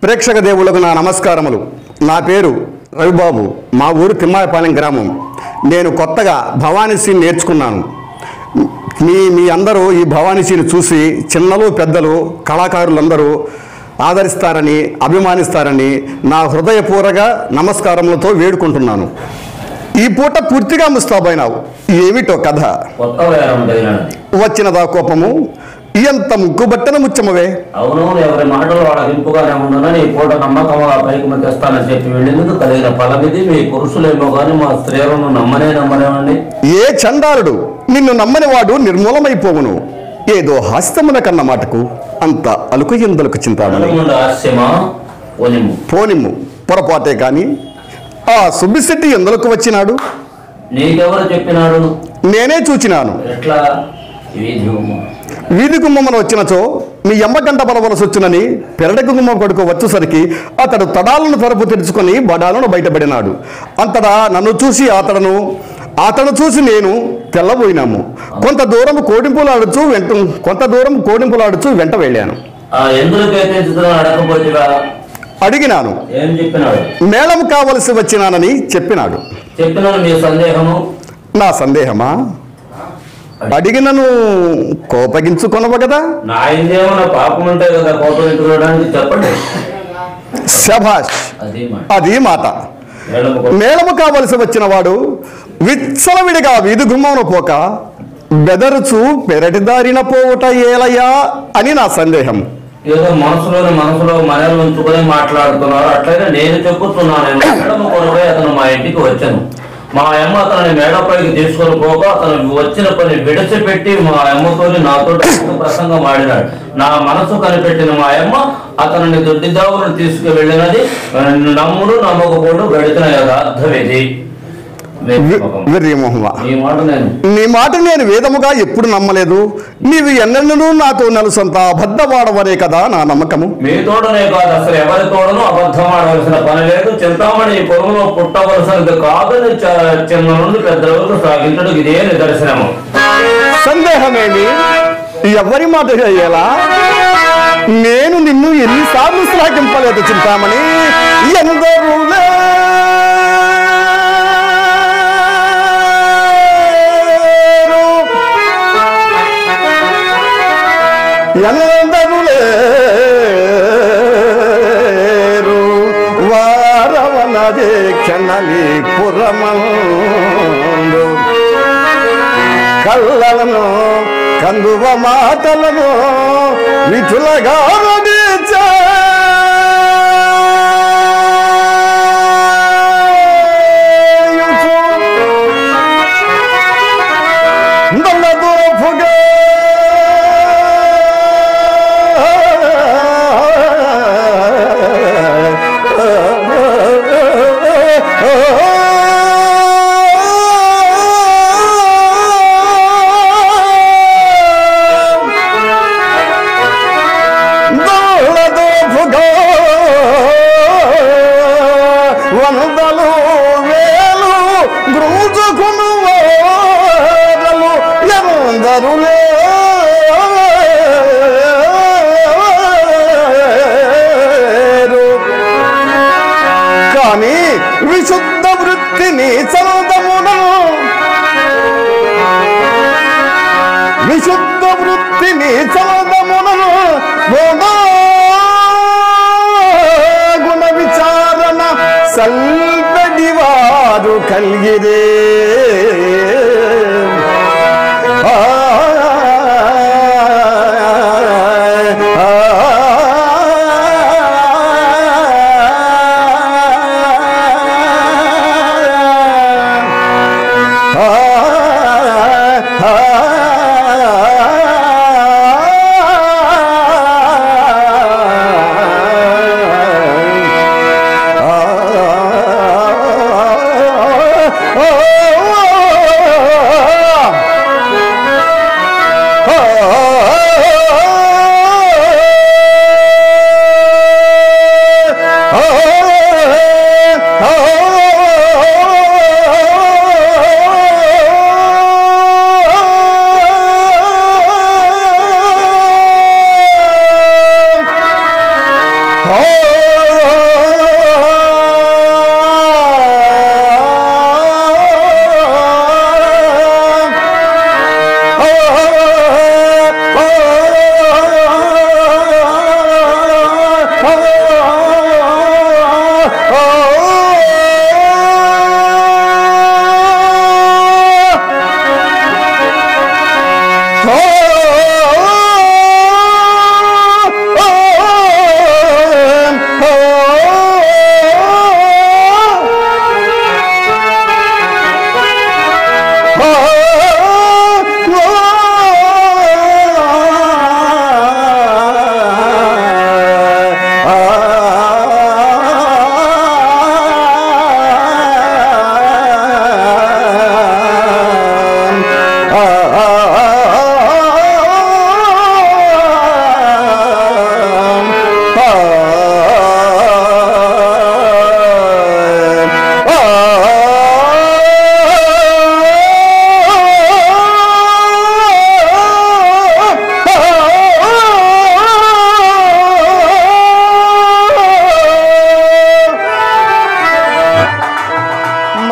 ప్రేక్షక దేవులకు నా నమస్కారములు. నా పేరు రవిబాబు. మా ఊరు తిమ్మాయపాలెం గ్రామం. నేను కొత్తగా భవానీసీని నేర్చుకున్నాను. మీ అందరూ ఈ భవానీసీని చూసి చిన్నలు పెద్దలు కళాకారులందరూ ఆదరిస్తారని అభిమానిస్తారని నా హృదయపూర్వక నమస్కారములతో వేడుకుంటున్నాను. ఈ పూట పూర్తిగా ముస్తాబైనావు. ఏమిటో కథ? వచ్చినదా కోపము? ఎంత ముగ్గుబట్టన ముచ్చమవే. అవునవును, ఎవరి మాటలు వాడు హింపుగానే ఉందని ఈ పూట నమ్మకంగా పైకి తెస్తానని చెప్పి వెళ్ళేందుకు కలిగిన ఫలమిది. మీ పురుషులేమో కానీ మా స్త్రీలను నమ్మనేమండి. ఏ చండాలుడు నిన్ను నమ్మని వాడు నిర్మూలమైపోవును. ఏదో హాస్యమున కన్న మాటకు అంత అలుకు ఎందులకు చింతామణి. హాస్యమా? పోనిమ్ము, పొరపాటే కాని ఆ సుబ్బిశెట్టి ఎందులకు వచ్చినాడు? నీకెవరు చెప్పినాడు? నేనే చూచినాను. ఎట్లా? వీధి గుమ్మమున వచ్చినచో మీ ఎమ్మగంట బలవలసి వచ్చునని పెరడకు గుమ్మ కొడుకు వచ్చేసరికి అతడు తడాలను తరపు తెరుచుకొని బడాలను బయటపడినాడు. అంతటా నన్ను చూసి అతను చూసి నేను తెల్లబోయినాము. కొంత దూరం కోడింపులాడుచు వెంట వెళ్ళాను. అడిగినాను. మేళం కావలసి వచ్చినానని చెప్పినాడు. నా సందేహమా? అడిగినను కోపగించుకొనవు కదా. శభాష్, అది మాట. మేళము కావలసి వచ్చిన వాడు విచ్చలవిడిగా వీధి గుమ్మమును పోక బెదరుచు పెరటి దారిన పోవుట ఏలయ్యా అని నా సందేహం. ఏదో మనసులో మనలు ఉంచుకొని మాట్లాడుతున్నారు. అట్లయితే నేను చెప్పుతున్నాను. మేడము కొరపై అతను మా ఇంటికి వచ్చాను. మా అమ్మ అతని మేడపైకి తీసుకొని పోక అతను వచ్చిన పని విడిచిపెట్టి మా అమ్మతో నాతో ప్రసంగం ఆడినాడు. నా మనసు కనిపెట్టిన మా అమ్మ అతనిని దొడ్డిదావులను తీసుకువెళ్ళినది. నమ్ముడు నమ్మకపోడు గడిచిన అర్థం ఇది. నీ మాట నేను వేదముగా ఎప్పుడు నమ్మలేదు. నీవు ఎన్నెన్నూ నాతో నలుసంత అబద్ధమాడవనే కదా నా నమ్మకము. మీ తోడనే కాదు, అసలు ఎవరి తోడను అబద్ధం ఆడవలసిన పని లేదు. చింతామణి ఈ పొరుగులో పుట్టవలసినది కాదని చిన్న నుండి పెద్ద వరకు సాగించడం ఇదే నిదర్శనము. సందేహమేమి? ఎవరి మాట చేయాలా? నేను నిన్ను ఎన్నిసార్లు శ్లాఘింపలేదు చింతామణి. ఎందరూ లేరు వారవనదే క్షణలి పురమందు కళ్ళలను కందువ మాటలను విఠులగా వందలు వేలు గ్రూచుకును వారలు ఎందరు లేరు. కానీ విశుద్ధ వృత్తిని చందమును గుణ విచారణ సల్పడి వారు కలిగిరే.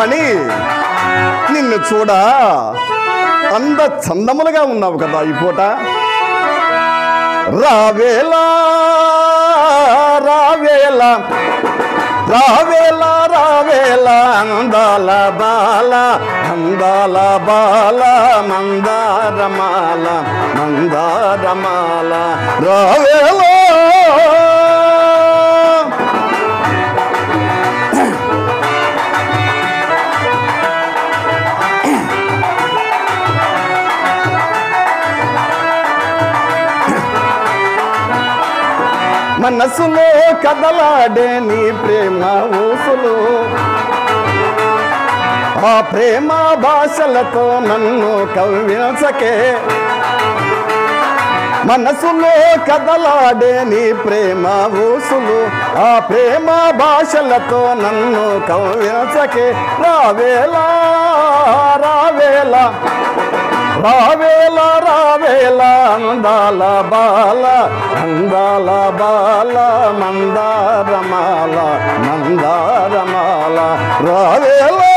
చింతామణి, నిన్ను చూడ అంద చందములుగా ఉన్నావు కదా ఈ పూట. రావేలా రావేలా రావేలా రావేలా అందాల బాల అందాల బాల మందారమాల మందారమాల రావేలా. మనసులో కదలాడే నీ ప్రేమ ఊసులు, ఆ ప్రేమ భాషలతో నన్ను కవ్వించకే. మనసులో కదలాడే నీ ప్రేమ ఊసులు, ఆ ప్రేమ భాషలతో నన్ను కవ్వించకే. రావేలా రావేలా రావేలా రావేలా అందాల బాల అందాల బాల మందారమాల మందారమాల రావేలా.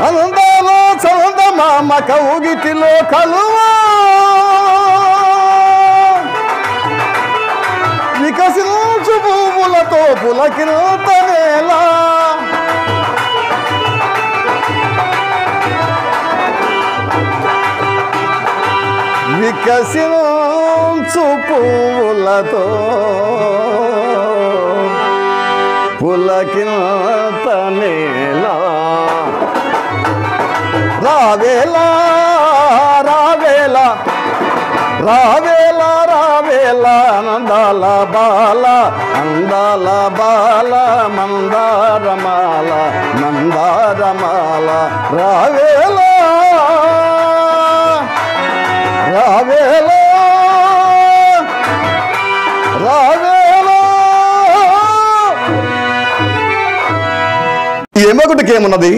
అందాల చందమామ కౌగిటిలో కలువా, వికసించు పువ్వులతో పులకింతనేలా. వికసించు పువ్వులతో పులకింతనేలా. రావేలా రావేలా రావేలా రావేలా అందాల బాల అందాల బాల మందారమాల మందారమాల రావేలా రావేలా రావేలా. ఏమొకటికేమున్నది,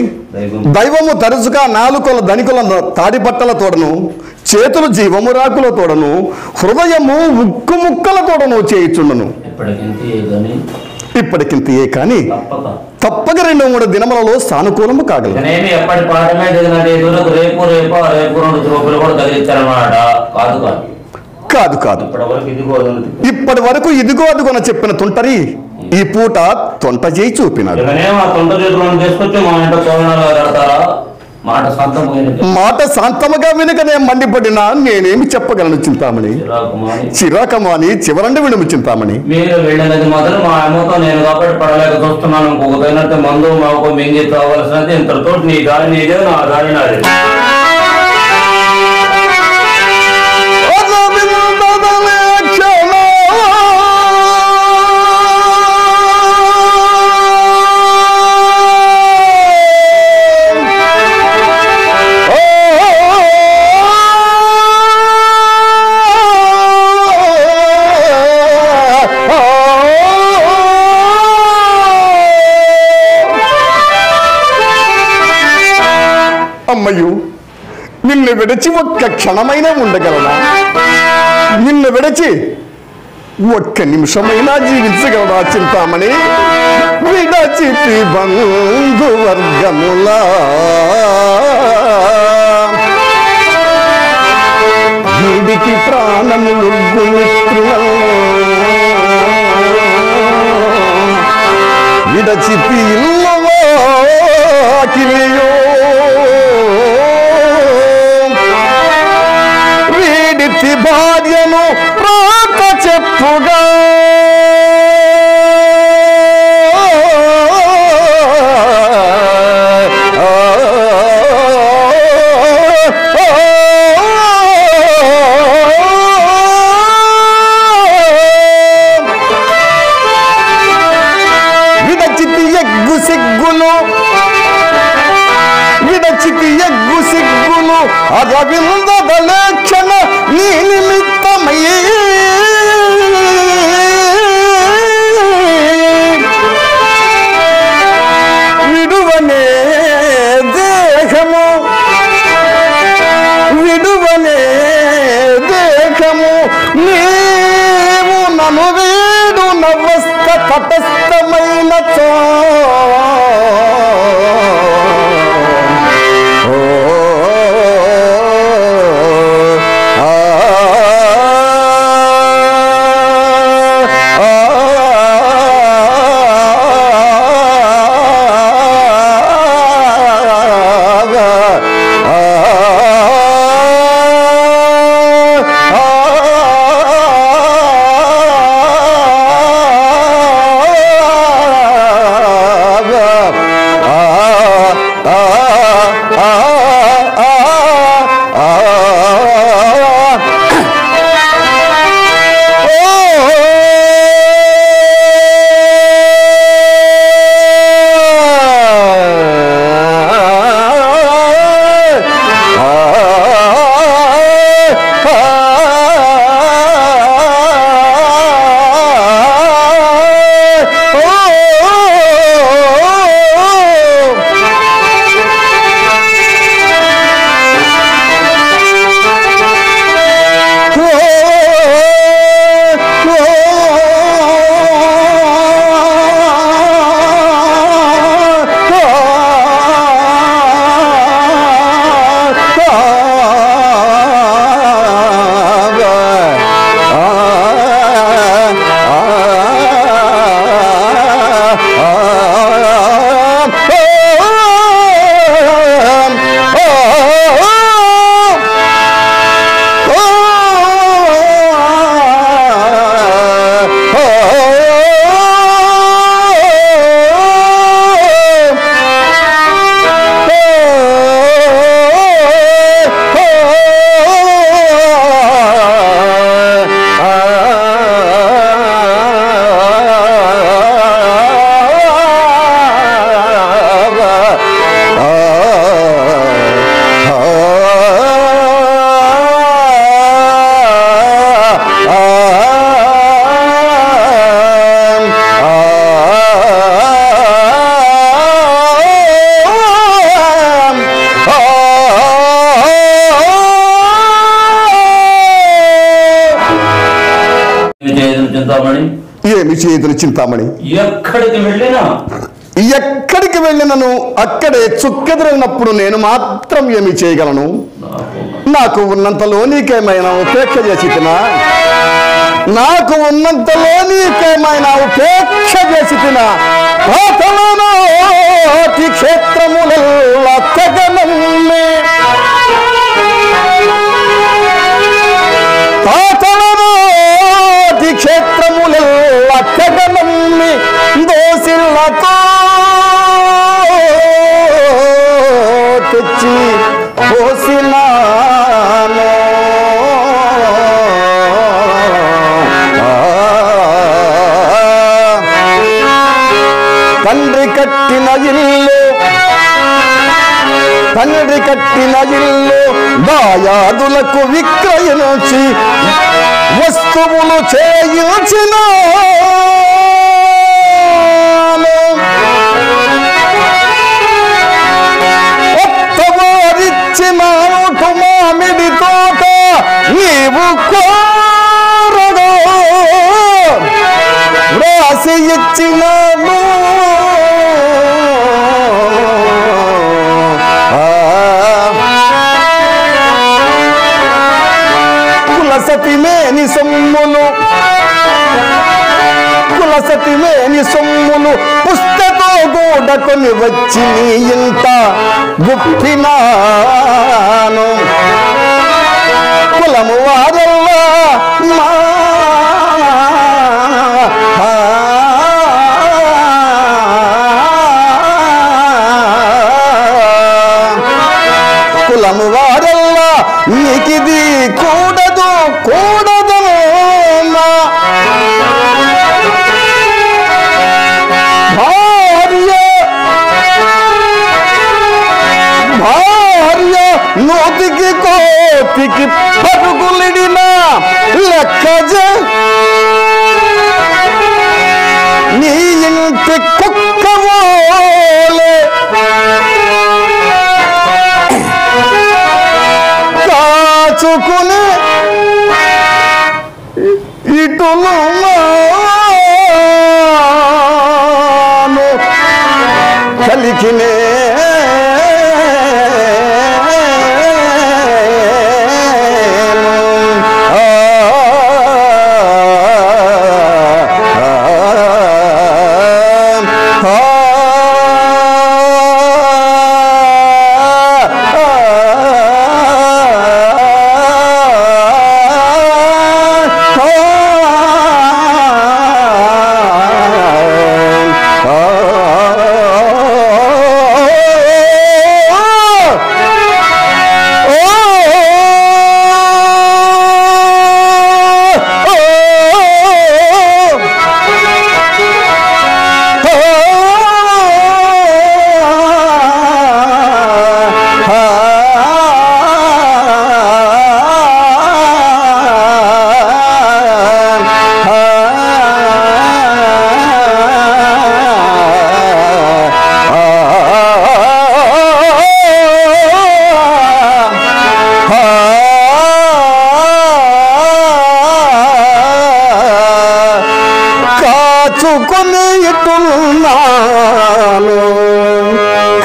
దైవము తరచుగా నాలుకల ధనికుల తాడిపట్టల తోడను, చేతులు జీవము రాకుల తోడను, హృదయము ఉక్కు ముక్కల తోడను చేయుచుండను. ఇప్పటికింతయే కాని తప్పక 2-3 దినములలో సానుకూలము కాగలదు. కాదు కాదు, ఇప్పటి వరకు ఇదిగో అదుగోన చెప్పిన తుంటరి ఈ పూట తొంట చేయి చూపినాడు. మాట శాంతముగా వినకనే మండిపడినా నేనేమి చెప్పగలను చింతామణి. చిరాకమాని చివరండి విడుము చింతామణి. మీరు వెళ్ళినది మొదలు మా అమ్మతో నేను కాబట్టి పడలేక చూస్తున్నాను. ఇంకొకటైనట్టు మందు మాకు మింగి కావాల్సినది ఇంతతో నీ గాలి నీదే, నా గాలి నాదే. అమ్మయ్యు, నిన్ను విడిచి ఒక్క క్షణమైనా ఉండగలనా? నిన్ను విడిచి ఒక్క నిమిషమైనా జీవించగలనా చింతామణి? విడచితి బంధువర్గములా వీడికి ప్రాణములు విడచితి ఇల్లవాకిలియో వీడితి భార్యను రాక చెప్పుగా అరవిందలక్షణ నీ నిమిత్తమై విడువనే దేహము చింతామణి? ఏమి చేతులు చింతామణి? ఎక్కడికి వెళ్ళినను అక్కడే చుక్కెదురైనప్పుడు నేను మాత్రం ఏమి చేయగలను? నాకు ఉన్నంతలో నీకేమైనా ఉపేక్ష చేసినా నాకు ఉన్నంతలో నీకేమైనా ఉపేక్ష చేసినా క్షేత్రముల తెగనమ్మే క్షేత్రముల తెగనమ్మి దోసిల్లతో తెచ్చి పోసినాను. తండ్రి కట్టిన ఇల్లు దాయాదులకు విక్రయించి వస్తువులు చేయించిన ఒత్తవారిచ్చిన మామిడి తోట నీవు కోరదో రాసి ఇచ్చినాను. కులసతిమేని సొమ్ములు పుస్తతో గూడకొని వచ్చి నీ ఇంత గుప్పినాను. కులము వారల్లా కులము వారల్లా నీకిది కూడదు భార్య నోటికి కోటికి పరుగులిడిన లెక్కజ నీ ఇంటి కుక్కవోలే కాచుకుని ఇటును కలికినే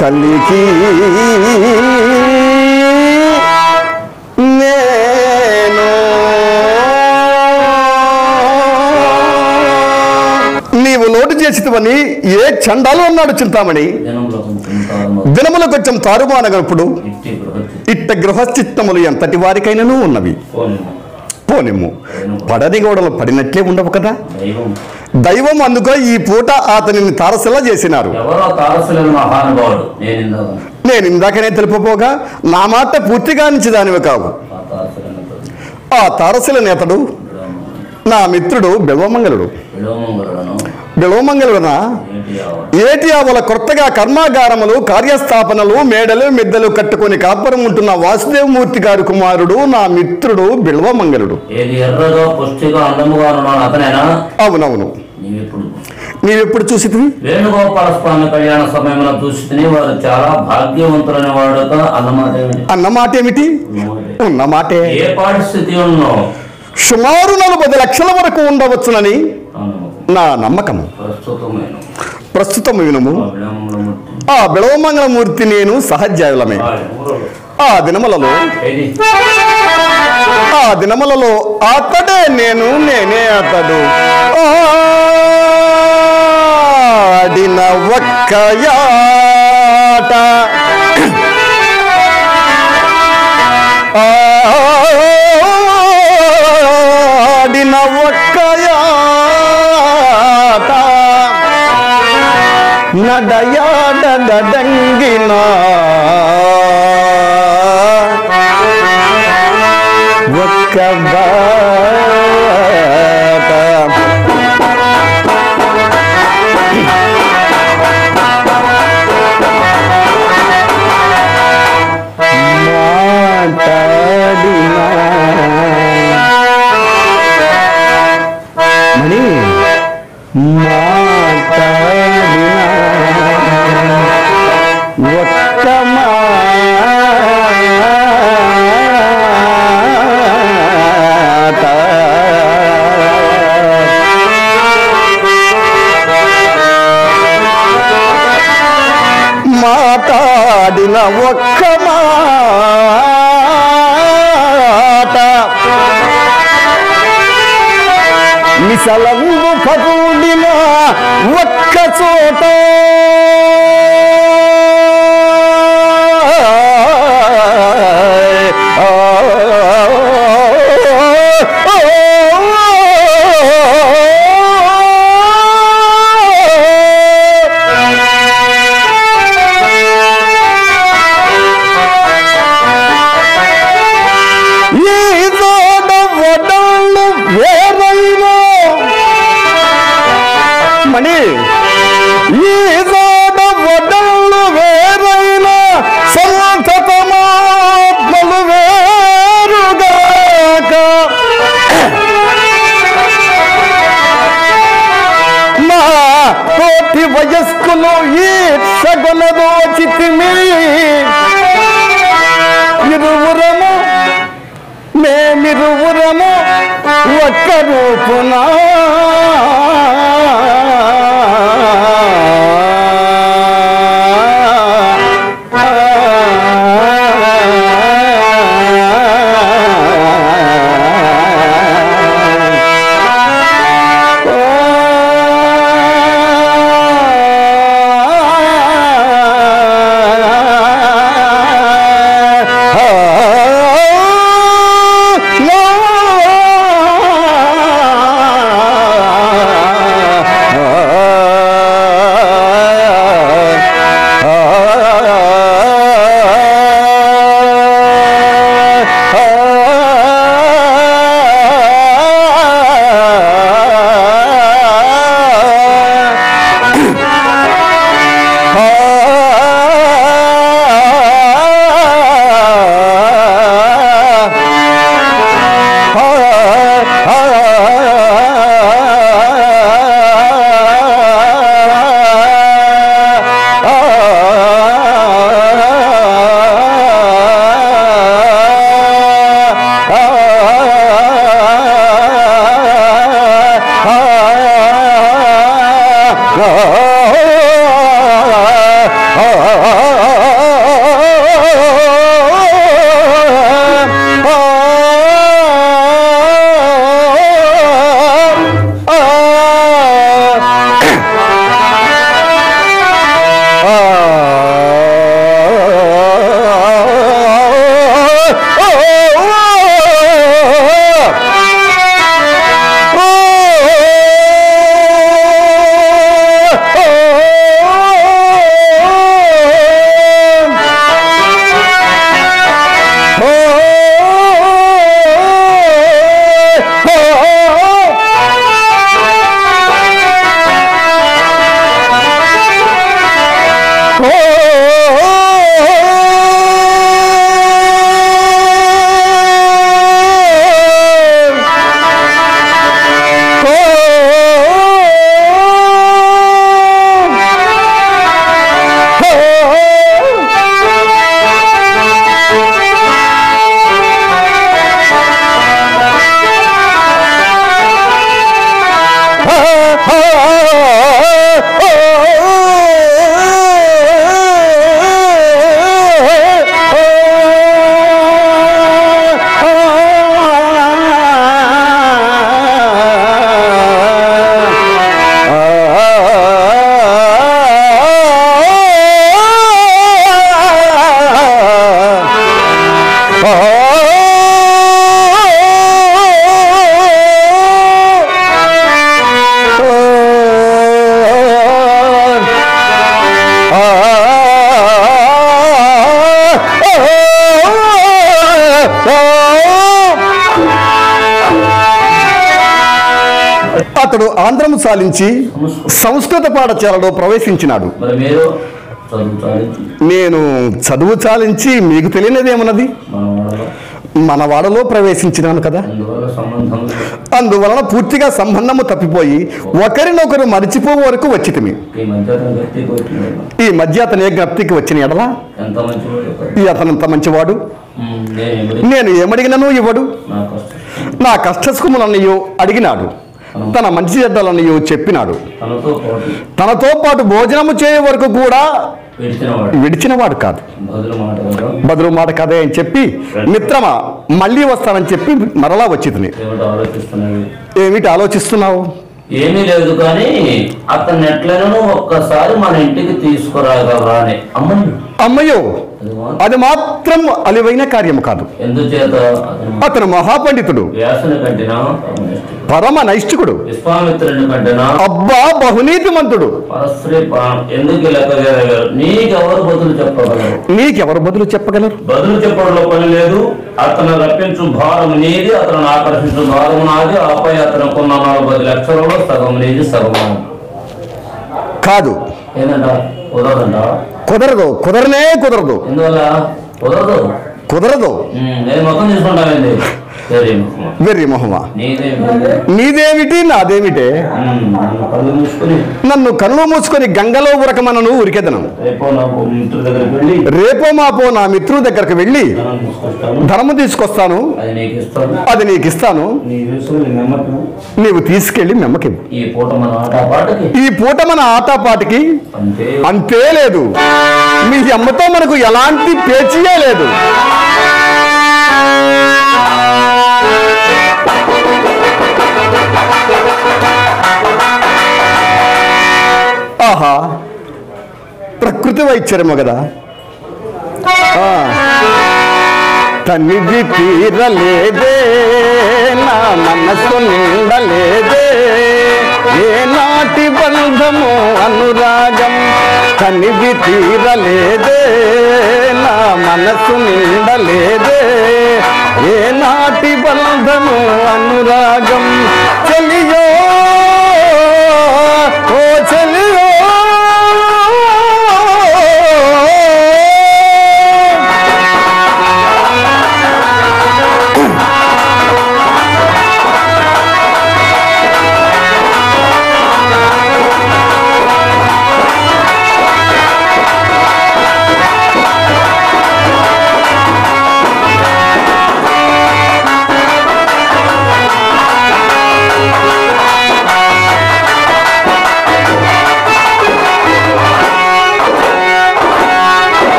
కలికి నేను నీవు లోటు చేసివని ఏ చండాలు అన్నాడు చింతామణి. దినముల కొంచెం తారుమానగప్పుడు ఇట్ట గృహస్థిత్తములు ఎంతటి వారికైనను ఉన్నవి. పోనిమ్ము పడని గోడలు పడినట్లే ఉండవు కదా. దైవం అందుకో ఈ పూట అతనిని తారసలా చేసినారు. నేను ఇందాకనే తెలుపపోగా నా మాట పూర్తిగా నుంచి దానివి కావు. ఆ తారసుల నేతడు నా మిత్రుడు బిల్వమంగళుడు. బిల్వమంగళుడునా ఏటి ఆవుల కొత్తగా కర్మాగారములు కార్యస్థాపనలు మేడలు మిద్దలు కట్టుకొని కాపురం ఉంటున్న వాసుదేవమూర్తి గారి కుమారుడు నా మిత్రుడు బిల్వమంగళుడు. అవునవును. నీవెప్పుడు చూసితివి? వేణుగోపాల స్వామి కళ్యాణ సమయంలో చూసితిని. వారు చాలా భాగ్యవంతులైన వాడుగా అన్నమాట ఏమిటి? అన్నమాట ఏమిటి? ఉన్నమాటే. ఏ పరిస్థితి ఉన్నో సుమారు 40 లక్షల వరకు ఉండవచ్చునని నా నమ్మకం. ప్రస్తుతం వినుము. ఆ బిళవమంగళమూర్తి నేను సహజాయులమే. ఆ దినములలో అతడే నేను, నేనే అతడు. ఆడిన ఒక్కయాట ఆడిన ఒక్కయాట నడయాడంగిన ఒక్క బాట మణి మాట్లాడిన ఒక్క మాట మాట్లాడిన ఒక్క మాట మిసలంగు పగుడిన ఒక్క చోట మణి ఈ వడళ్ళు వేరైన సంతతమాత్మలు వేరుగాక మా తోటి వయస్కులు ఈ సగలదోచితిమి ఇరువురము మేమిరువురము ఒక్క రూపున అతడు ఆంధ్రము సాలించి సంస్కృత పాఠశాలలో ప్రవేశించినాడు. మరి మీరు చదువు సాధించి నేను చదువు చాలించి మీకు తెలియనిదేమన్నది మన వాడలో ప్రవేశించినాను కదా. అందువల్ల సంబంధం అందువలన పూర్తిగా సంబంధము తప్పిపోయి ఒకరినొకరు మరిచిపోయే వరకు వచ్చితిమి. ఈ మధ్య అతను గట్టిగా వచ్చినాడు. ఈ మధ్య అతని జ్ఞప్తికి వచ్చిన ఎడలా ఎంత మంచివాడు. ఈ అతను అంత మంచివాడు, నేను ఏమడిగినను ఇవ్వడు. నా కష్టసుఖములన్నయో అడిగినాడు, తన మంచి చెడ్డలన్నయో చెప్పినాడు. తనతో పాటు భోజనము చేయే వరకు కూడా విడిచినవాడు కాదు. బదులు మాట కదే అని చెప్పి, మిత్రమా మళ్ళీ వస్తానని చెప్పి మరలా వచ్చింది. ఏమిటి ఆలోచిస్తున్నావు? ఏమీ లేదు, కానీ అతన్ని ఎట్లనో ఒక్కసారి మన ఇంటికి తీసుకురాగలరా అని. అమ్మయ్యో, అది మాత్రం అలివైన కార్యము కాదు. ఎందుచేత అతను మహాపండితుడు, వ్యాసుని కంటేనా పరమ నైష్ఠికుడు, విశ్వామిత్రుని కంటేనా అబ్బా బహునీతిమంతుడు. ఎందుకు నీకెవరు బదులు చెప్పగలరు? నీకెవరు బదులు చెప్పగలరు? బదులు చెప్పడంలో పని లేదు. అతను రప్పించు భారం నీది, అతను ఆకర్షించు భారం నాది. ఆపై అతనుకున్న 40 లక్షలలో సగం నీది, సగం కాదు. ఏంటంట? కుదరదంట. కుదరదు, కుదరనే కుదరదు. ఎందువల్ల కుదరదు? కుదరదు. నేను మొత్తం తీసుకుంటానండి. వెర్రి మొహమా, నీదేమిటి నాదేమిటే? నన్ను కళ్ళు మూసుకొని గంగలో ఉరకమనను ఉరికెదను. రేపో మాపో నా మిత్రుడి దగ్గరకు వెళ్ళి ధనము తీసుకొస్తాను, అది నీకు ఇస్తాను, నీవు తీసుకెళ్లి మెమ్మకి. ఈ పూట మన ఆటపాటికి అంతే లేదు. మీ అమ్మతో మనకు ఎలాంటి పేచీయే లేదు. ఆహా, ప్రకృతి వైద్యము కదా. తనివి తీరలేదే, నా మనసు నిండలేదే, ఏ నాటి బంధము అనురాగం. తనివి తీరలేదే, నా మనసు నిండలేదే, ఏ నాటి బంధము అనురాగం. చెలియో ఓ చెలియో,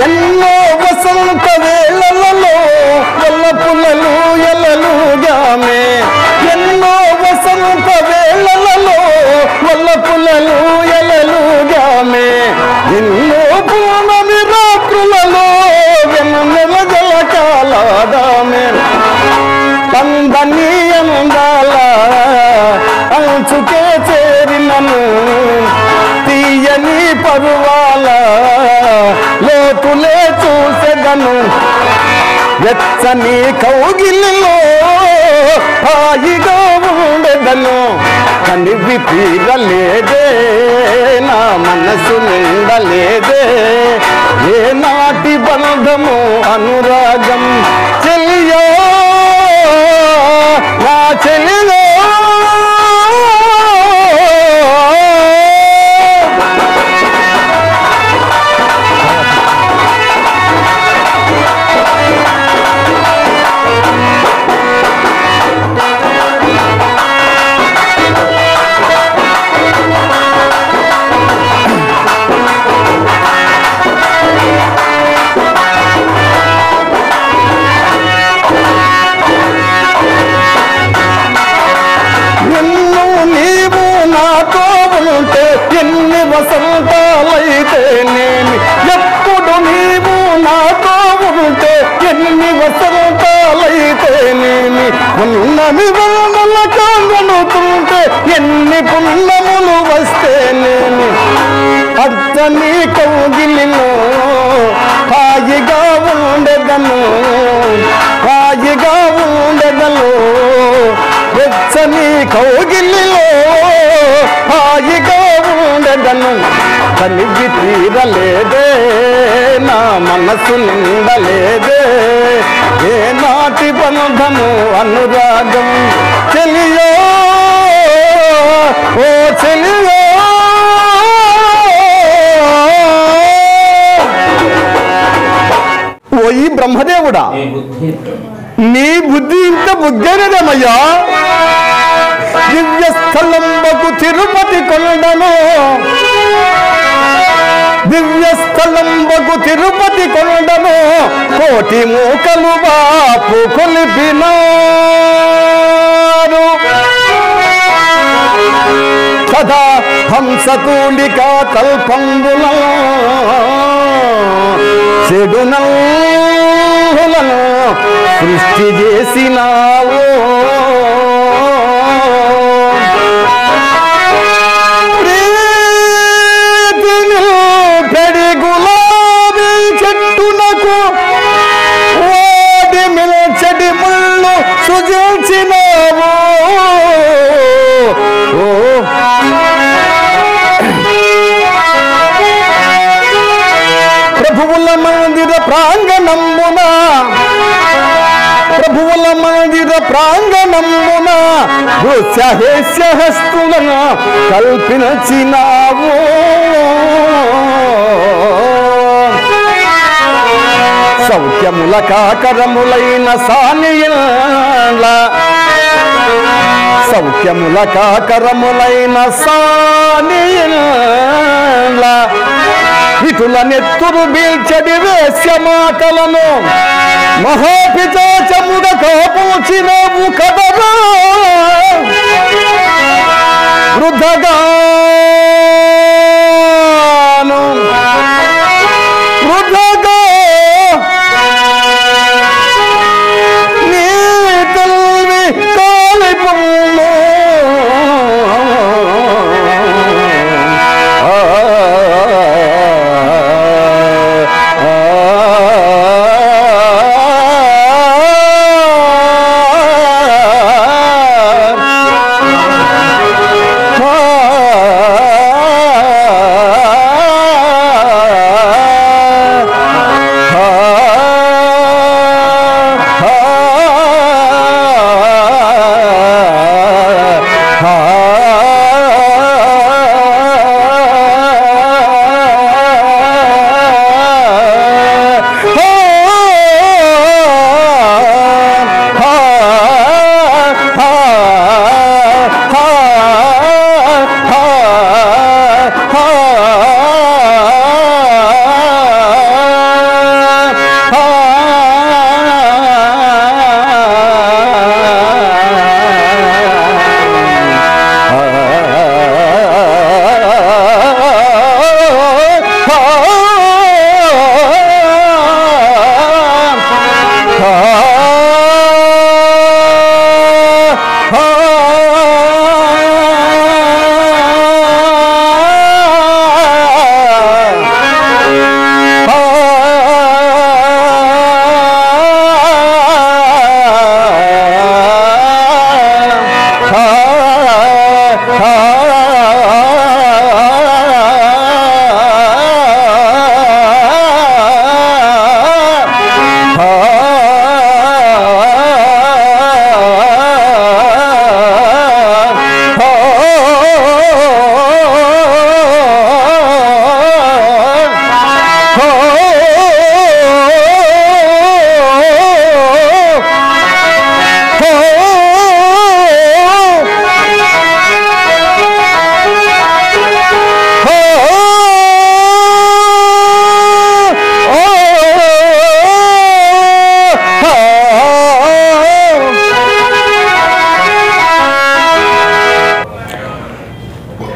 ఎన్నో వసంత వేళలలో వల్లపుల్లలు ఎలలుగామే. ఎన్నో వసంత వేళలలో వల్లపుల్లలు ఎలలుగామే. ఎన్నో పూర్ణమి రాత్రులలో వెన్నెల జలకాలాదామే. అందని అందాల అంచుకే చేరినను, తీయని పరువాల లోతులే చూసెదను. వెచ్చని కౌగిలిలో హాయిగా ఉండెదను. కనివి తీరలేదే, నా మనసు నిండలేదే, ఏ నాటి బంధము అనురాగం. చెలియో నా చెలియో, ఎన్ని వసంతాలైతేనేమి, ఎప్పుడు నీవు నాతో ఉంటే ఎన్ని వసంతాలైతేనేమి. పున్నమి వందల కాంగనుతుంటే ఎన్ని పున్నములు వస్తేనేమి. అచ్చని కౌగిలిలో హాయిగా ఉండెదను, హాయిగా ఉండెదను. పచ్చని కౌగిలిలో హాయిగా ఉండదను కనివి తీరలేదే నా మనసు నిండలేదే ఏ నాటి బంధము అనురాగం చెలియో ఓ చెలియో ఓ ఈ బ్రహ్మదేవుడా నీ బుద్ధి ఇంత బుద్ధేనదేమయ్యా దివ్య స్థలంబకు తిరుపతి కొండను దివ్య స్థలంబకు తిరుపతి కొండను కోటి మూకలు బాపు కొలిపినారు సదా హంసతూలిక కల్పంబుల చెడునలను సృష్టి చేసినావు ప్రీతిని పెడి గులాబీ చెట్టునకు ఓడి మిల్చడి ముళ్ళు సుజించినావు ప్రభువుల మందిర ప్రాంగణమున ప్రభువుల మందిర ప్రాంగణమున హస్తులను కల్పించినావు సౌఖ్యముల కాకరములైన సానియల సౌఖ్యముల కాకరములైన సానియల ఇటుల నెత్తురు బీల్చడి వేశ్య మాటలను మహాపిచాచముడ కాపూచినవు కదరా వృద్ధగాను వృద్ధగా నీ తల్లి కాలిపొల్లు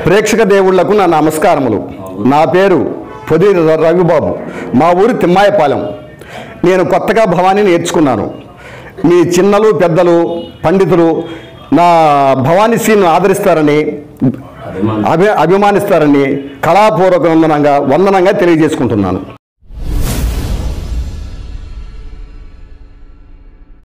ప్రేక్షక దేవుళ్లకు నా నమస్కారములు. నా పేరు పొది రవిబాబు. మా ఊరు తిమ్మాయపాలెం. నేను కొత్తగా భవానీని నేర్చుకున్నాను. మీ చిన్నలు పెద్దలు పండితులు నా భవానీ సీన్ను ఆదరిస్తారని అభిమానిస్తారని కళాపూర్వక వందనంగా తెలియజేసుకుంటున్నాను.